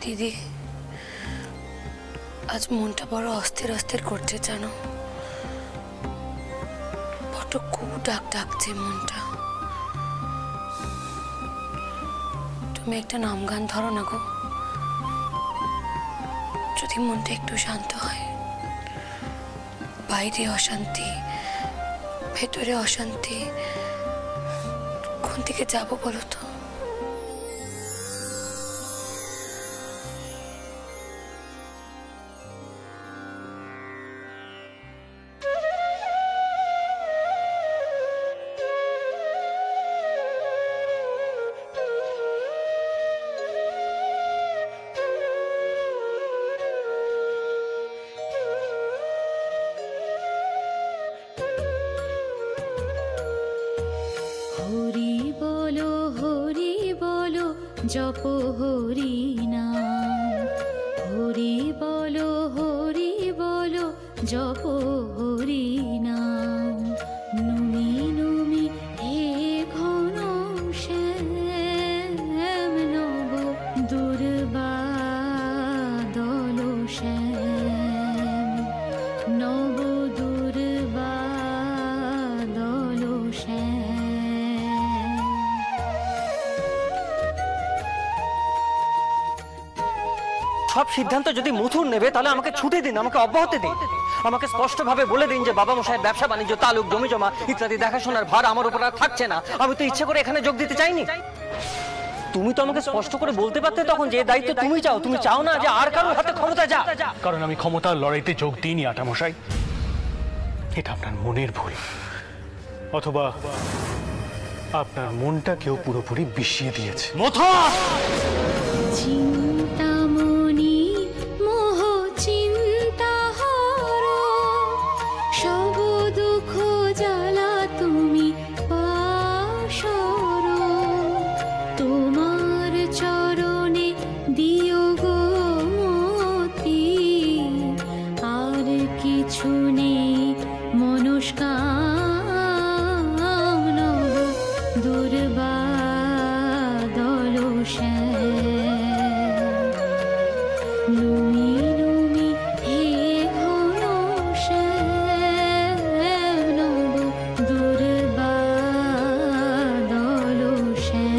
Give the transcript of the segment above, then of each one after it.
দিদি, আজ মনটা বড় অস্থির অস্থির করছে জানো। বড় খুব ডাকছে মনটা। তুমি একটা নাম গান ধরো না গো, যদি মনটা একটু শান্ত হয়। বাইরে অশান্তি, ভেতরে অশান্তি, কোন দিকে যাবো বলো তো? জপ হরি নাম, হরি বলো জপ হরি নাম। নুমি নুমি হে ঘন শ্যাম, নব দুর্বাদল শ্যাম, নব দুর্বাদল শ্যাম। সব সিদ্ধান্ত যদি মথুর নেবে তাহলে আমাকে ছুটি দিন, আমাকে অব্যাহতি দিন। আমাকে স্পষ্টভাবে বলে দিন যে বাবা মশাইয়ের ব্যবসা বাণিজ্য, তালুক জমি জমা ইত্যাদি দেখাশোনার ভার আমার উপর আর থাকছে না। আমি তো ইচ্ছে করে এখানে যোগ দিতে চাইনি। তুমি তো আমাকে স্পষ্ট করে বলতে পারতে তখন যে দায়িত্ব তুমি চাও। তুমি চাও না যে আর কারোর হাতে ক্ষমতা যা। কারণ আমি ক্ষমতার লড়াইতে যোগ দিইনি আটা মশাই। এটা আপনার মনের ভুল, অথবা আপনার মনটা কেউ পুরোপুরি বিষিয়ে দিয়েছে। মথুর চিন্তামণি মোহ চিন্তা হর, সব দুঃখ জ্বালা তুমি পাশর। তোমার চরণে দিও গো মতি, আর কিছু নেই মনস্কামনা। দুর্বাদল শ্যাম, নুমি নুমি হে ঘন শ্যাম, নব দুর্বাদল শ্যাম।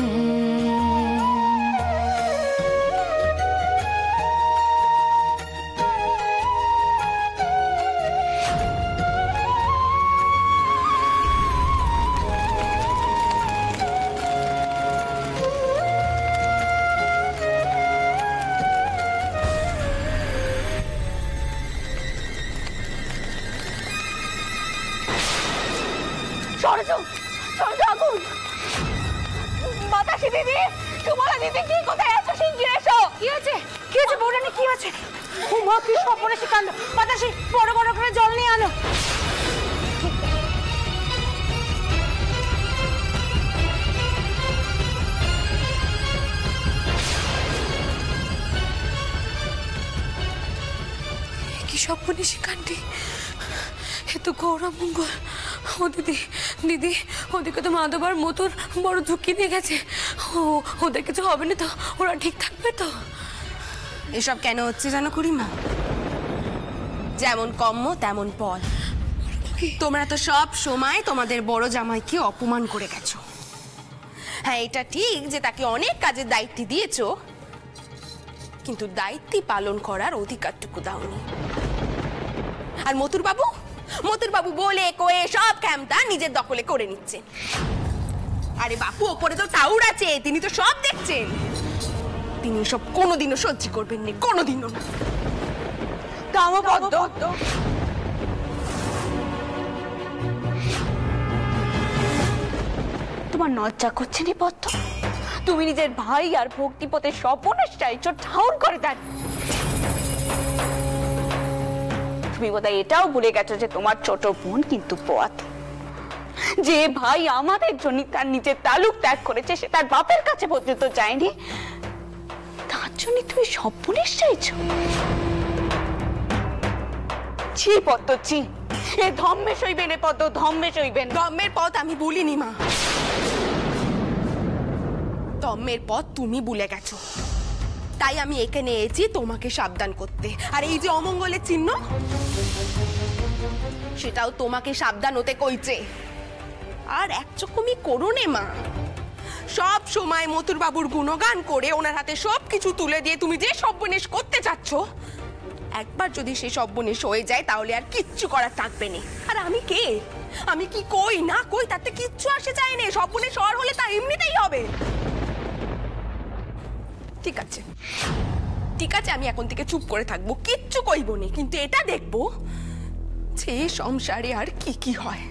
আগুন! বাতাসি দিদি, সুমলা দিদি, কি কোথায় আছো? শিগগির এসো। কি হয়েছে? কি হয়েছে বৌরানী? কি হয়েছে? উমা, কি সর্বনাশী কাণ্ড! বাতাসি, বড় বড় করে জল নিয়ে আনো। কি সর্বনাশী কাণ্ডে! এ তো গৌরমঙ্গল। ও দিদি, দিদি, ওদেরকে তো মাধব আর মথুর বড় ঝুঁকি নিয়ে গেছে। ওদের কিছু হবে না তো? ওরা ঠিক থাকবে তো? এসব কেন হচ্ছে জানো খুড়িমা? যেমন কম্ম তেমন ফল। তোমরা তো সব সময় তোমাদের বড় জামাইকে অপমান করে গেছো। হ্যাঁ, এটা ঠিক যে তাকে অনেক কাজের দায়িত্ব দিয়েছো, কিন্তু দায়িত্ব পালন করার অধিকারটুকু দাওনি। আর মথুর বাবু বলে কয়ে সব ক্ষমতা নিজের দখলে করে নিচ্ছেন। আরে বাপু, ওপরে তো টাউর আছে, তিনি তো সব দেখছেন। তিনি সব কোনোদিনও সহ্য করবেন না, কোনোদিনও না। তোমার লজ্জা করছে না পদ্ম? তুমি নিজের ভাই আর ভক্তিপথের সর্বনাশ চাইছো ঠাউর করে দেন। তুমি বোধহয় এটাও ভুলে গেছো যে তোমার ছোট বোন কিন্তু পথ। যে ভাই আমাদের জন্য তার নিজের তালুক ত্যাগ করেছে, সে তার বাপের কাছে পর্যন্ত যায়নি, তার জন্য তুমি সর্বনাশ চাইছো? ছি পদ্ম, ছি। এ ধম্মে সইবে না পদ্ম, ধম্মে সইবে না। ধম্মের পথ আমি বলিনি মা, ধম্মের পথ তুমি ভুলে গেছো। তাই আমি এখানে এসেছি তোমাকে সাবধান করতে। আর এই যে অমঙ্গলের চিহ্ন, সেটাও তোমাকে সাবধান হতে কইছে। আর একচকমি করো নে মা, সব সময় মথুর বাবুর গুণগান করে ওনার হাতে সবকিছু তুলে দিয়ে তুমি যে সর্বনেশ করতে চাচ্ছ, একবার যদি সে সর্বনেশ হয়ে যায় তাহলে আর কিচ্ছু করার থাকবে না। আর আমি কে? আমি কি কই না কই তাতে কিচ্ছু আসে যায় না। সর্বনেশ হওয়ার হলে তা এমনিতেই হবে। ঠিক আছে ঠিক আছে, আমি এখন থেকে চুপ করে থাকবো, কিচ্ছু কইব না। কিন্তু এটা দেখবো যে সংসারে আর কি কি হয়,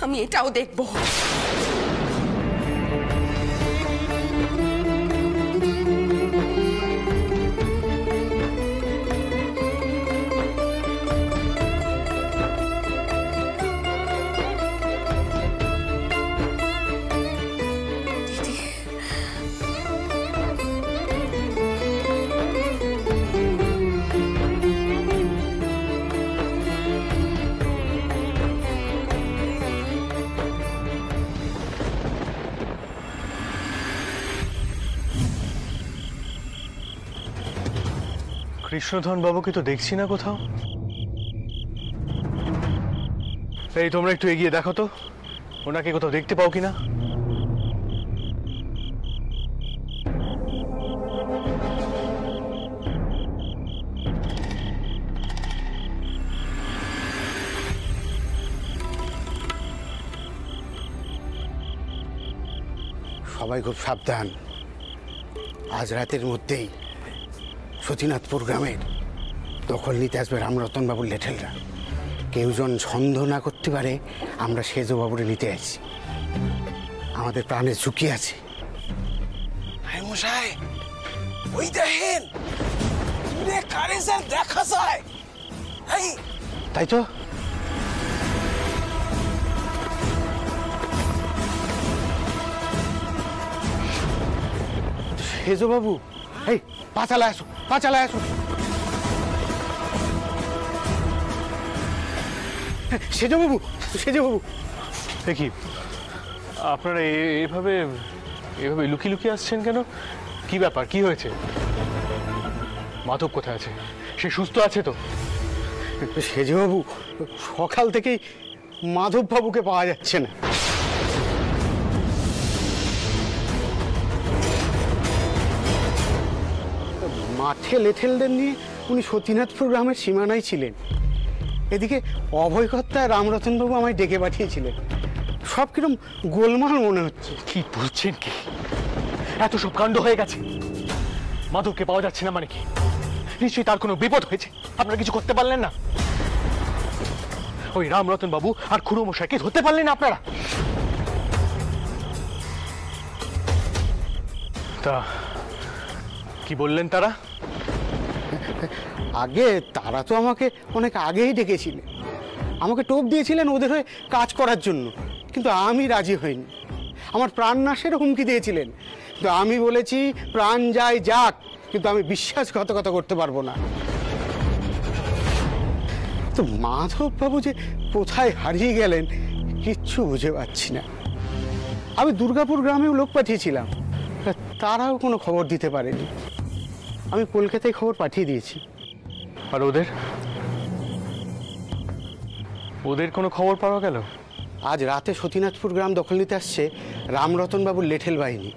আমি এটাও দেখবো। কৃষ্ণধন বাবুকে তো দেখছি না কোথাও। এই তোমরা একটু এগিয়ে দেখো তো, ওনাকে কোথাও দেখতে পাও কিনা। সবাই খুব সাবধান, আজ রাতের মধ্যেই সতীনাথপুর গ্রামের দখল নিতে আসবে রামরতন বাবুর লেঠেলরা। কেউ যেন সন্দেহ না করতে পারে আমরা সেজ বাবুরে নিতে আসছি। আমাদের প্রাণের ঝুঁকি আছে। মশাই ওই দেখেন কারে স্যার দেখা যায়। তাই তো, সেজ বাবু, এই পাঁচালায় আসো, পাঁচালায় আসো। সেজ বাবু, সেজ বাবু। দেখি আপনারা এভাবে এভাবে লুকিয়ে লুকিয়ে আসছেন কেন? কি ব্যাপার, কি হয়েছে? মাধব কোথায় আছে? সে সুস্থ আছে তো? সেজ বাবু, সকাল থেকেই মাধব বাবুকে পাওয়া যাচ্ছে না। মাঠে লেঠেলদের নিয়ে উনি সতীনাথপুর গ্রামের সীমানায় ছিলেন। এদিকে অভয়কর্তা রামরতনবাবু আমায় ডেকে পাঠিয়েছিলেন। সব কিরম গোলমাল মনে হচ্ছে। কি বলছেন কি? এত সব কাণ্ড হয়ে গেছে, মাধবকে পাওয়া যাচ্ছে না মানে কি? নিশ্চয়ই তার কোনো বিপদ হয়েছে, আপনারা কিছু করতে পারলেন না? ওই রামরতন বাবু আর খুড়ো মশাইকে ধরতে পারলেন না আপনারা? তা কি বললেন তারা? আগে তারা তো আমাকে অনেক আগেই ডেকেছিলেন, আমাকে টোপ দিয়েছিলেন ওদের হয়ে কাজ করার জন্য, কিন্তু আমি রাজি হইনি। আমার প্রাণ নাশের হুমকি দিয়েছিলেন, কিন্তু আমি বলেছি প্রাণ যায় যাক, কিন্তু আমি বিশ্বাসঘাতকতা করতে পারবো না। তো মাধব বাবু যে কোথায় হারিয়ে গেলেন কিচ্ছু বুঝে পাচ্ছি না। আমি দুর্গাপুর গ্রামেও লোক পাঠিয়েছিলাম, তারাও কোনো খবর দিতে পারেনি। আমি কলকাতায় খবর পাঠিয়ে দিয়েছি। আর ওদের ওদের কোনো খবর পাওয়া গেল? আজ রাতে সতীনাথপুর গ্রাম দখল নিতে আসছে রামরতন বাবুর লেঠেল বাহিনী।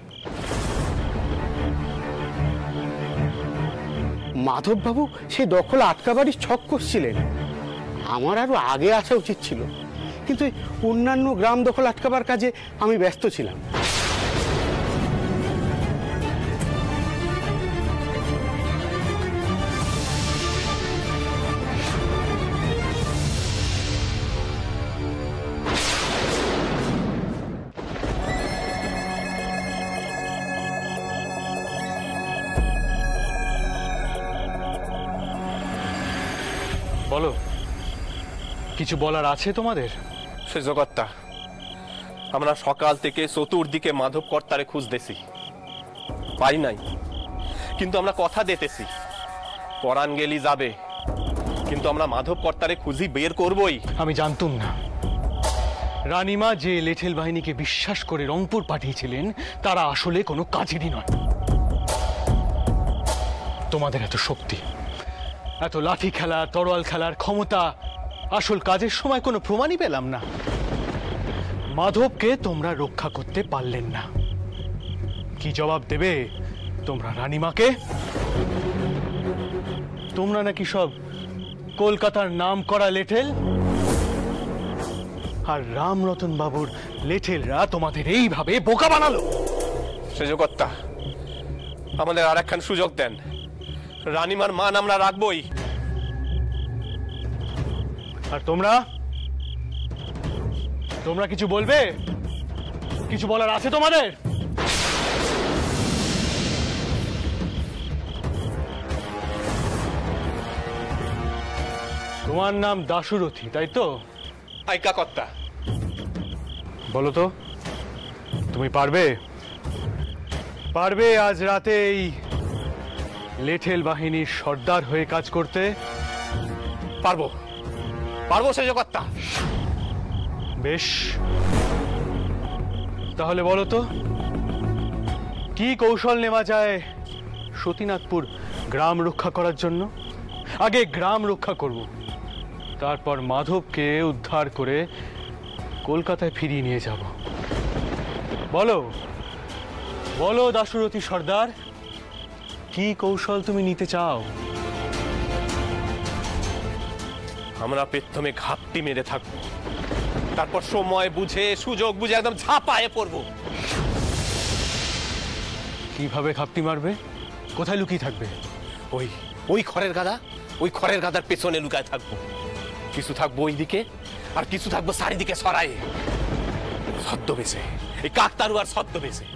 মাধব বাবু সেই দখল আটকাবারই ছক করছিলেন। আমার আরো আগে আসা উচিত ছিল, কিন্তু অন্যান্য গ্রাম দখল আটকাবার কাজে আমি ব্যস্ত ছিলাম। বলো, কিছু বলার আছে তোমাদের? সেজকর্তা, আমরা সকাল থেকে চতুর্দিকে মাধব কর্তারে খুঁজতেছি, পাই নাই। কিন্তু আমরা কথা দিতেছি পরাণ গেলি যাবে, কিন্তু আমরা মাধব কর্তারে খুঁজি বের করবই। আমি জানতুম না রানীমা যে লেঠেল বাহিনীকে বিশ্বাস করে রংপুর পাঠিয়েছিলেন তারা আসলে কোনো কাজেরই নয়। তোমাদের এত শক্তি, এত লাঠি খেলা, তরোয়াল খেলার ক্ষমতা, আসল কাজের সময় কোনো প্রমাণই পেলাম না। মাধবকে তোমরা রক্ষা করতে পারলেন না। কি জবাব দেবে তোমরা রানীমাকে? তোমরা নাকি সব কলকাতার নাম করা লেঠেল, আর রামরতন বাবুর লেঠেলরা তোমাদের এইভাবে বোকা বানালো। সেজকর্তা, আমাদের আর একখান সুযোগ দেন। রানীমার মান আমরা রাখবই। আর তোমরা তোমরা কিছু বলবে? কিছু বলার আছে তোমাদের? তোমার নাম দাশরথী, তাই তো? আইকা কর্তা। বলো তো, তুমি পারবে পারবে আজ রাতে এই লেঠেল বাহিনীর সর্দার হয়ে কাজ করতে? পারবো, পারবো সেজকর্তা। বেশ, তাহলে বলো তো, কি কৌশল নেওয়া যায় সতীনাথপুর গ্রাম রক্ষা করার জন্য? আগে গ্রাম রক্ষা করব, তারপর মাধবকে উদ্ধার করে কলকাতায় ফিরিয়ে নিয়ে যাব। বলো বলো দাশরথী সর্দার, কি কৌশল তুমি নিতে চাও? আমরা প্রথমে ঘাপটি মেরে থাকবো, তারপর সময় বুঝে সুযোগ বুঝে একদম ঝাঁপায়ে পড়বো। কিভাবে ঘাপটি মারবে? কোথায় লুকিয়ে থাকবে? ওই ওই খড়ের গাদা, ওই খড়ের গাদার পেছনে লুকায় থাকবো। কিছু থাকবো ওই দিকে, আর কিছু থাকবো চারিদিকে ছড়ায়ে ছদ্মবেশে, এই কাকতারুয়ার ছদ্মবেশে।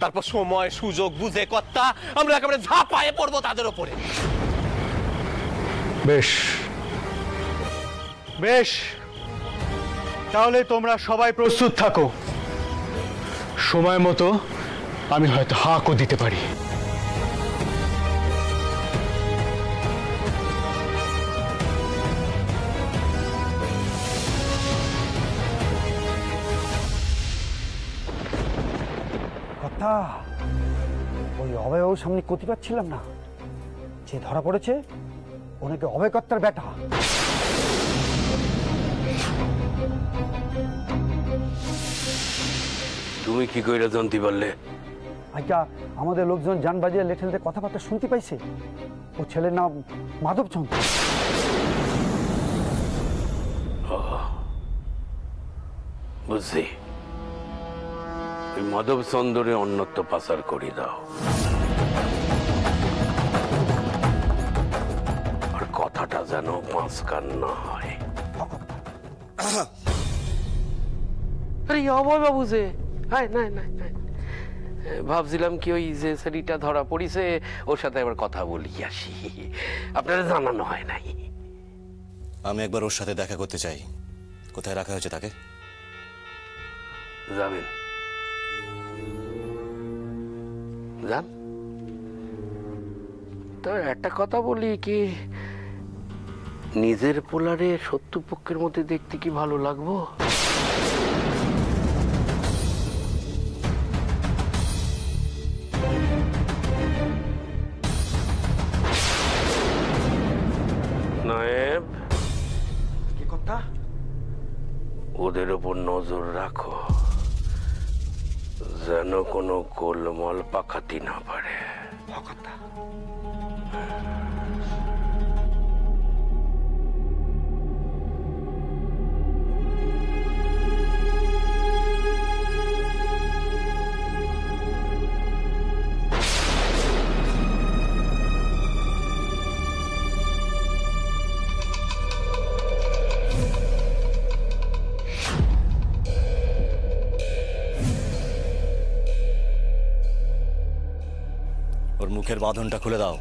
তারপর সময় সুযোগ বুঝে কর্তা আমরা একেবারে ঝাঁপায়ে পড়বো তাদের ওপরে। বেশ বেশ, তাহলে তোমরা সবাই প্রস্তুত থাকো। সময় মতো আমি হয়তো হাঁকও দিতে পারি। কথা ওই অভয়বাবুর সামনে করতে পারছিলাম না, যে ধরা পড়েছে ওনাকে অভয়কর্তার বেটা। তুমি কি কইরা জানতে পারলে? আজ্ঞা, আমাদের লোকজন জান বাজিয়ে লেঠেলদের কথাবার্তা শুনতে পাইছে। ও ছেলের নাম মাধবচন্দ্র। বুঝছি, ওই মাধবচন্দ্রে অন্যত্র পাচার করে দাও, আর কথাটা যেন পাঁচকান না হয়। আরে অভয় বাবু যে, ভাবছিলাম কি ওই যে ছেলেটা ধরা পড়িছে ওর সাথে আবার কথা বলি আসি, আপনারা জানানো হয় নাই। আমি একবার ওর সাথে দেখা করতে চাই। কোথায় রাখা হয়েছে তাকে? যাবেন, যান। তো একটা কথা বলি কি, নিজের পোলারে শত্রুপক্ষের মধ্যে দেখতে কি ভালো লাগবো? নায়েব, কি কথা? ওদের উপর নজর রাখো, যেন কোনো গোলমাল পাকাতি না পারে। কথা ওর মুখের বাঁধনটা খুলে দাও।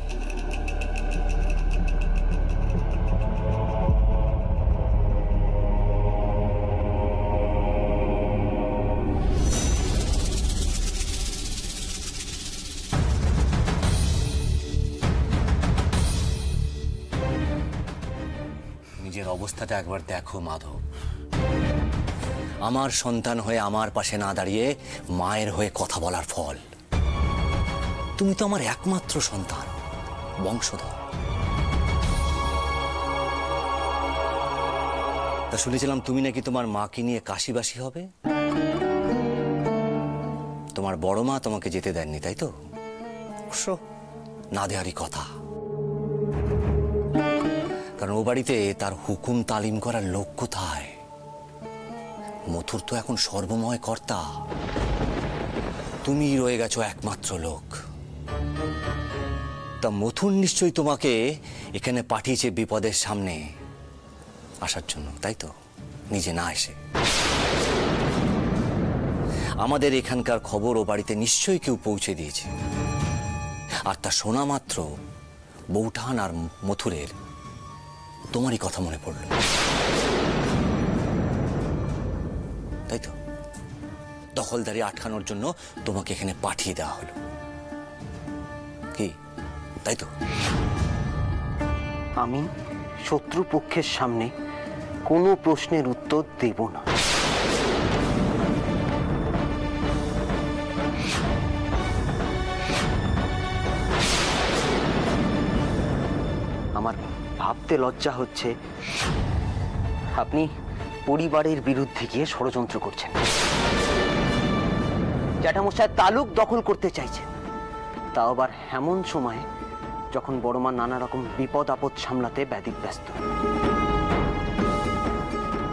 নিজের অবস্থাটা একবার দেখো মাধব। আমার সন্তান হয়ে আমার পাশে না দাঁড়িয়ে মায়ের হয়ে কথা বলার ফল। তুমি তো আমার একমাত্র সন্তান, বংশধর। তা শুনেছিলাম তুমি নাকি তোমার মাকে নিয়ে কাশিবাসী হবে। তোমার বড় মা তোমাকে যেতে দেননি, তাই তো? অবশ্য না দেওয়ারই কথা, কারণ ও বাড়িতে তার হুকুম তালিম করার লোক কোথায়? মথুর তো এখন সর্বময় কর্তা, তুমি রয়ে গেছো একমাত্র লোক। তা মথুর নিশ্চয়ই তোমাকে এখানে পাঠিয়েছে বিপদের সামনে আসার জন্য, তাই তো? নিজে না এসে। আমাদের এখানকার খবর ও বাড়িতে নিশ্চয়ই কেউ পৌঁছে দিয়েছে, আর তা শোনা মাত্র বৌঠান আর মথুরের তোমারই কথা মনে পড়ল, তাই তো? দখলদারি আটকানোর জন্য তোমাকে এখানে পাঠিয়ে দেওয়া হলো, কি তাই তো? আমি শত্রুপক্ষের সামনে কোনো প্রশ্নের উত্তর দেব না। আমার ভাবতে লজ্জা হচ্ছে আপনি পরিবারের বিরুদ্ধে গিয়ে ষড়যন্ত্র করছেন, জ্যাঠামশায় তালুক দখল করতে চাইছেন, তাও আবার এমন সময়ে যখন বড় মা নানা রকম বিপদ আপদ সামলাতে ব্যতিব্যস্ত।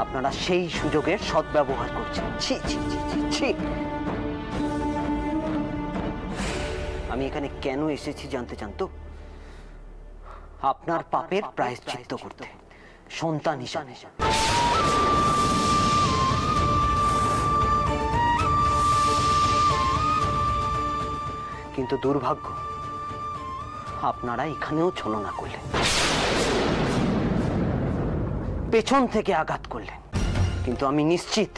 আপনারা সেই সুযোগের সদ্ব্যবহার করছেন। ছি ছি ছি ছি ছি। আমি এখানে কেন এসেছি জানতে চান তো? আপনার পাপের প্রায়শ্চিত্ত করতে, সন্তান হিসাবে। কিন্তু দুর্ভাগ্য, আপনারা এখানেও ছলনা করলেন, পেছন থেকে আঘাত করলেন। কিন্তু আমি নিশ্চিত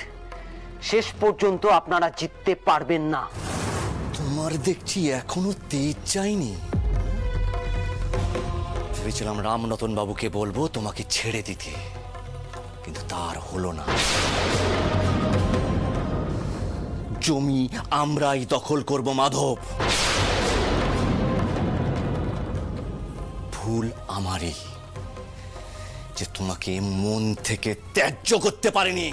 শেষ পর্যন্ত আপনারা জিততে পারবেন না। তোমার দেখছি এখনো তেজ চাইনি। ভেবেছিলাম রামরতন বাবুকে বলবো তোমাকে ছেড়ে দিতে, কিন্তু তার হলো না। জমি আমরাই দখল করব মাধব। ভুল আমারই যে তোমাকে মন থেকে ত্যায্য করতে পারেনি।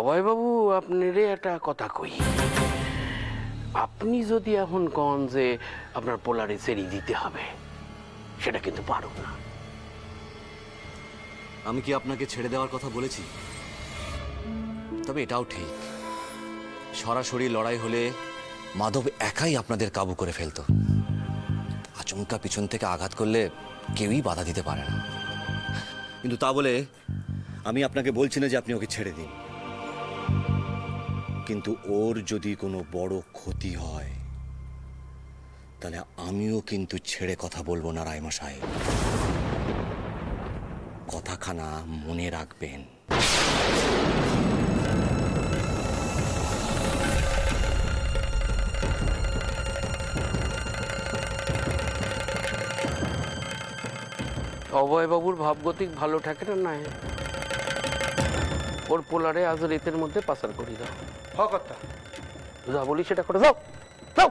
অভয়বাবু, আপনারে একটা কথা কই। আপনি যদি এখন কন যে আপনার পোলারে ছেড়ে দিতে হবে, সেটা কিন্তু পারো না। আমি কি আপনাকে ছেড়ে দেওয়ার কথা বলেছি? তবে এটাও ঠিক, সরাসরি লড়াই হলে মাধব একাই আপনাদের কাবু করে ফেলতো। আচমকা পিছন থেকে আঘাত করলে কেউই বাধা দিতে পারে না। কিন্তু তা বলে আমি আপনাকে বলছি না যে আপনি ওকে ছেড়ে দিন, কিন্তু ওর যদি কোনো বড় ক্ষতি হয় তাহলে আমিও কিন্তু ছেড়ে কথা বলবো না রায়মশাই। কথাখানা মনে রাখবেন। অভয়বাবুর ভাবগতিক ভালো থাকে না নাই? ওর পোলারে আজ রেতের মধ্যে পাচার করি দাও। কর্তা, যা বলি সেটা করে দাও। দাও।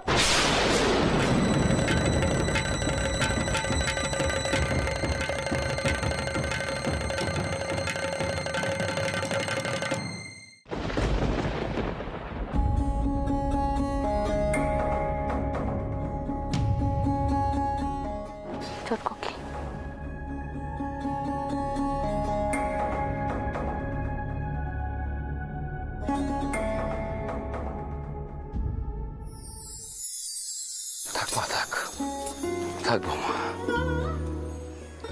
থাকবো মা,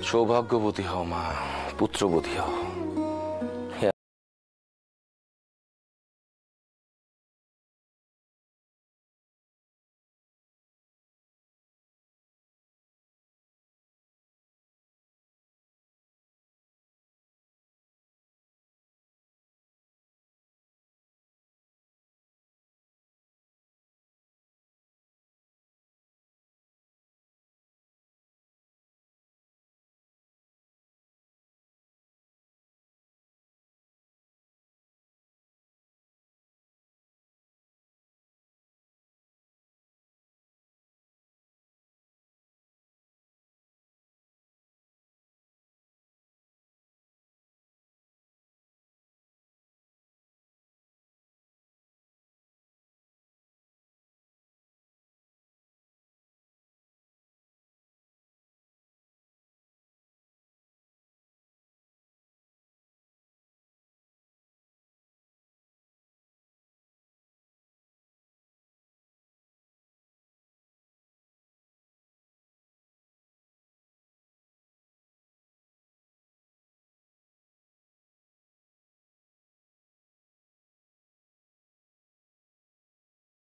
সৌভাগ্যবতী হও মা, পুত্রবতী হও।